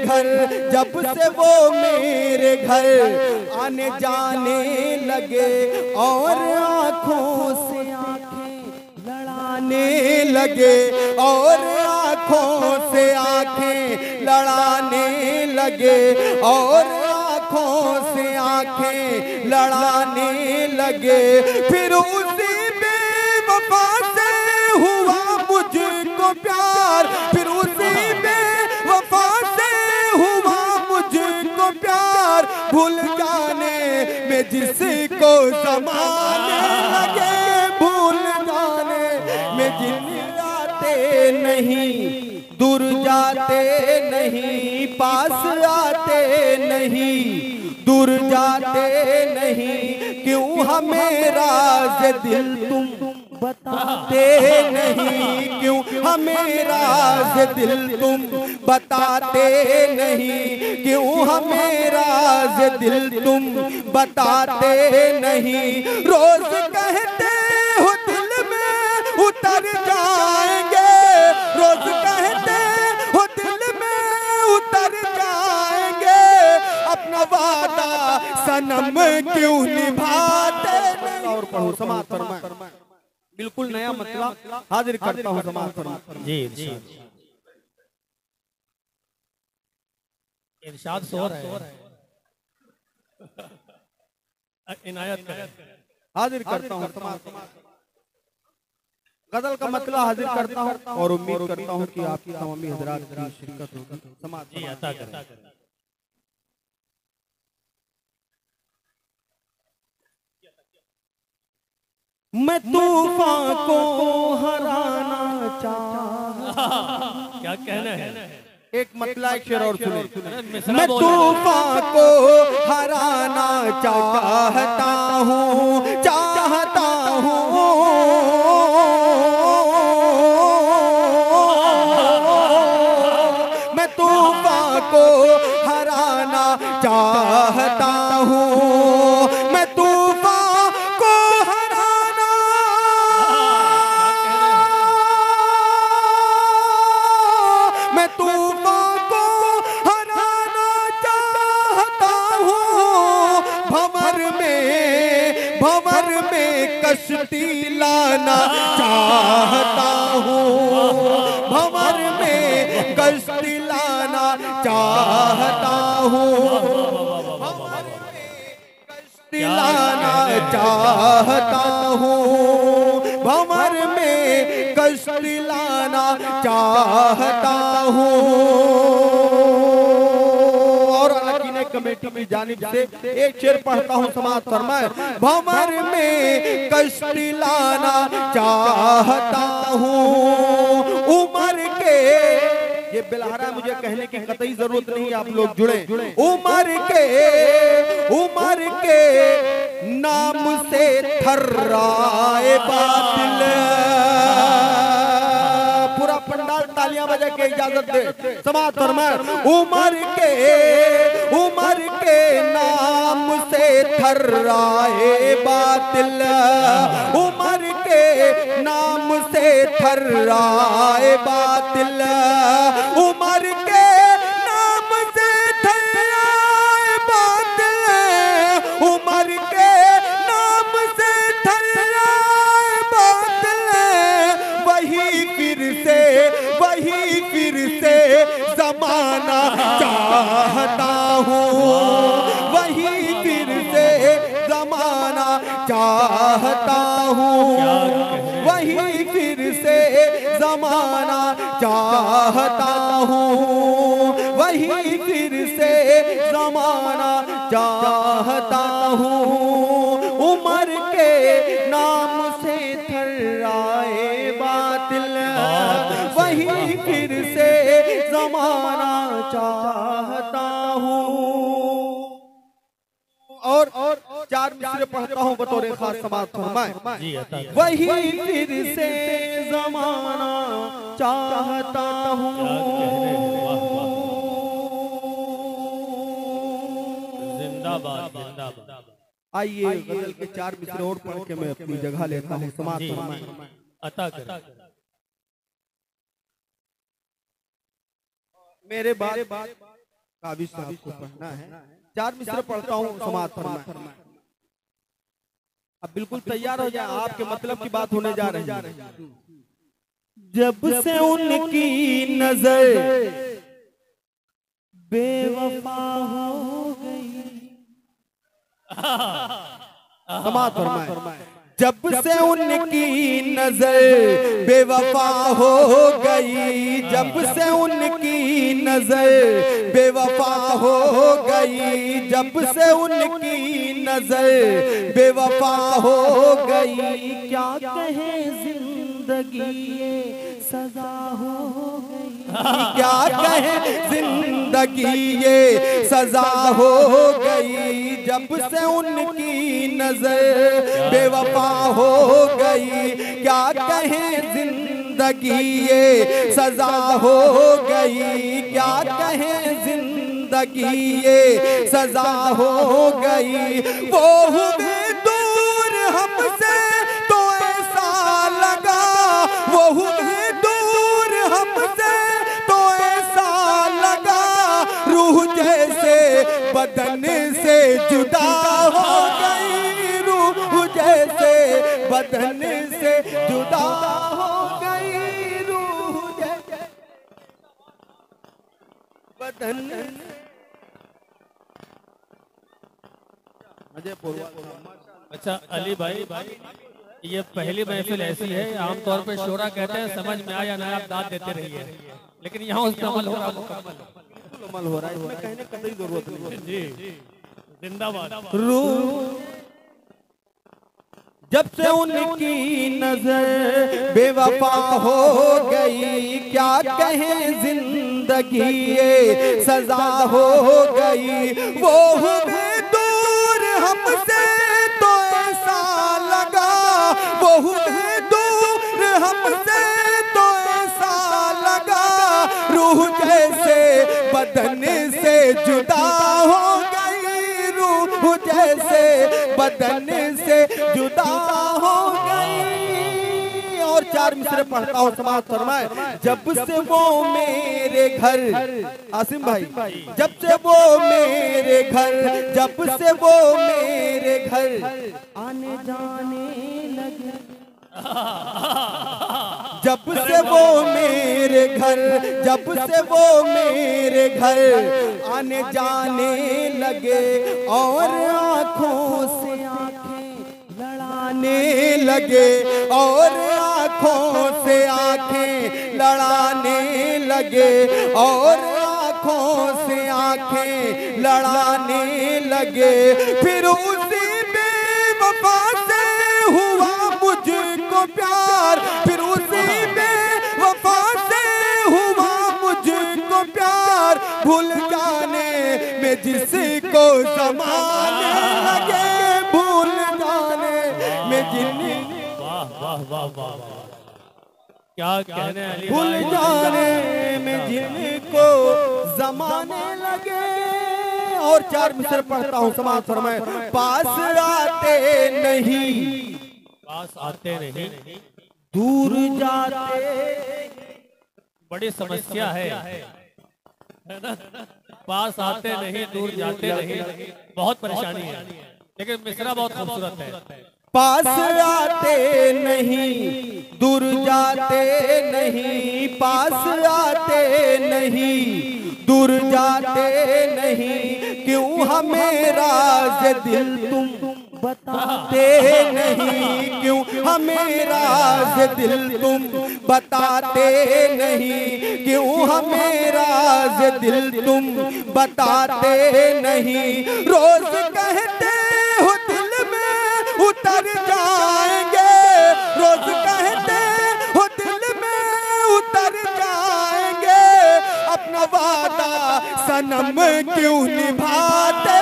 घर, जब से वो मेरे घर आने जाने लगे और आँखों से आंखें लड़ाने लगे, और आँखों से आंखें लड़ाने लगे, और आँखों से आंखें लड़ाने लगे। फिर उसी बेवफा से हुआ मुझको प्यार, फिर उसी बेवफा से हुआ मुझको प्यार। भूल जाने में जिसको ज़माने लगे, भूल जाने में जिस आते नहीं, दूर जाते नहीं, पास आते नहीं, दूर जाते नहीं। क्यों हमें राज दिल तुम बताते नहीं, क्यों हमें राज दिल तुम बताते नहीं, क्यों हमें राज दिल तुम बताते नहीं। रोज कहते हो दिल में उतर जाएंगे, रोज कहते हो दिल में उतर जाएंगे, अपना वादा सनम क्यों निभाते नहीं। और पढ़ो समाप्त फरमाएं। बिल्कुल नया मतलब हाजिर करता हूँ समाप्त फरमाएं। जी जी इरशाद सो रहे हैं, इनायत करें। हाजिर करता हूँ समाप्त गजल का मतलब हाजिर करता हूँ और उम्मीद करता हूँ कि आपकी तमामी हजरात की शिरकत होगी। समाप्त जी अता करें। मैं तूफान को हराना चाहता। क्या कहना है? एक मतलब एक शेर और सुने। मैं तूफान को हराना चाहता हूँ, चाहता हूँ। मैं तूफान को हराना चाहता हूँ, मैं तूफान को हराना, मैं तूफान को हराना चाहता हूँ। भंवर में कश्ती लाना चाहता हूँ, भंवर में कश्ती लाना चाहता हूँ, दिलाना चाहता हूँ, भंवर में कष्ट दिलाना चाहता हूँ। और अलाकीने कमेटी की जानिब से एक शेर पढ़ता हूँ समाप्त फरमाए। भंवर में कष्ट दिलाना चाहता हूँ, उम्र के, ये बिलहरा मुझे कहने की कतई जरूरत नहीं, आप लोग जुड़े। उम्र के नाम से थर्राए बातिल, पूरा पंडाल तालियां बजा के इजाजत दे समाप्त फरमाए। उम्र के नाम से थर्राए बातिल, उम्र के नाम से थर्राए बातिल, उम्र के नाम से थर्राए बातिल, उम्र के नाम से थर्राए बातिल। वही फिर से जमाना चाहता हूँ, वही फिर से जमाना चाहता हूँ, वही फिर से जमाना चाहता हूँ, वही फिर से जमाना चाहता हूँ। उम्र के नाम से थर्राए बातिल, वही फिर से जमाना चाहता हूँ। और चार मिसरे पढ़ता हूँ बतौर खास समाप्त फरमाए। वही फिर से जमाना चाहता हूँ। जिंदाबाद जिंदाबाद। आइए गजल के चार मिसरे और पढ़ के मैं अपनी जगह लेता हूँ समाप्त फरमाए। अता कर। मेरे बाद काबी साहब को पढ़ना है। 4 मिसरे पढ़ता हूँ, समाज फरमाए। अब बिल्कुल तैयार हो जाए, आपके मतलब की बात होने जा रही है। जब से उनकी नजर बेवफा हो गई, समाज फरमाए। जब से उनकी नजर बेवफा हो गई, जब से उनकी नजर बेवफा हो गई, जब से उनकी नजर बेवफा हो गई, क्या कहे जिंदगी ये सजा हो गई, क्या कहे जिंदगी ये सजा हो गई, जब से उनकी नजर बेवफा हो गई, क्या कहें जिंदगी ये सजा हो गई, क्या कहें जिंदगी ये सजा हो गई। वो हुए दूर हमसे तो ऐसा लगा, वो हुए दूर हमसे तो ऐसा लगा, रूह जैसे बदन से जुदा हो गई, रूह जैसे बदन से जुदा हो गई, रूह जैसे बदन। अच्छा अली भाई, ये पहली महफिल ऐसी है, आमतौर पे शोरा कहते हैं समझ में आया ना आप दाद देते रहिए, लेकिन यहाँ उस पर अमल हो रहा है, इसमें कहने की कोई जरूरत नहीं है। जी जिंदाबाद। जब से उनकी नजर बेवफा हो गई, क्या कहें जिंदगी ये सजा हो गई। वो हुए दूर हमसे तो ऐसा लगा, वो हुए दूर हमसे तो ऐसा लगा, रूह जैसे बदन से जुदा हो गई, रूह जैसे बदन से जुदा हो गई। और 4 मिसरे पढ़ता हूँ, समाज फरमाए। जब से वो मेरे घर, आसिम भाई, जब से वो मेरे घर, जब से वो मेरे घर आने जाने लगे, जब से वो मेरे घर, जब से वो मेरे घर आने जाने लगे, और आँखों से आँखें लड़ाने लगे, और आँखों से आँखें लड़ाने लगे, और आँखों से आँखें लड़ाने लगे। फिर उसी बेवफा से हुआ मुझको प्यार, फिर उसी बेवफा से हुआ मुझको प्यार, भूल जाने में जिसको ज़माने लगे, भूल जाने में वाह वाह वाह वाह, क्या कहने अली भूल भाई, जाने में जिनको ज़माने लगे। और 4 मिसरे पढ़ता हूँ, समाज फरमाए। पास आते नहीं, पास आते नहीं, दूर जाते, बड़ी समस्या है ना? पास आते नहीं, दूर जाते नहीं, बहुत परेशानी है, लेकिन मिसरा बहुत खूबसूरत है। पास आते नहीं, दूर जाते नहीं, पास आते नहीं, दूर जाते नहीं, क्यों हमें राज दिल तुम बताते नहीं, क्यों हमें राज दिल तुम बताते नहीं, क्यों हमें राज दिल तुम बताते नहीं। रोज कहते हो दिल में उतर जाएंगे, रोज कहते हो दिल में उतर जाएंगे, अपना वादा सनम क्यों निभाते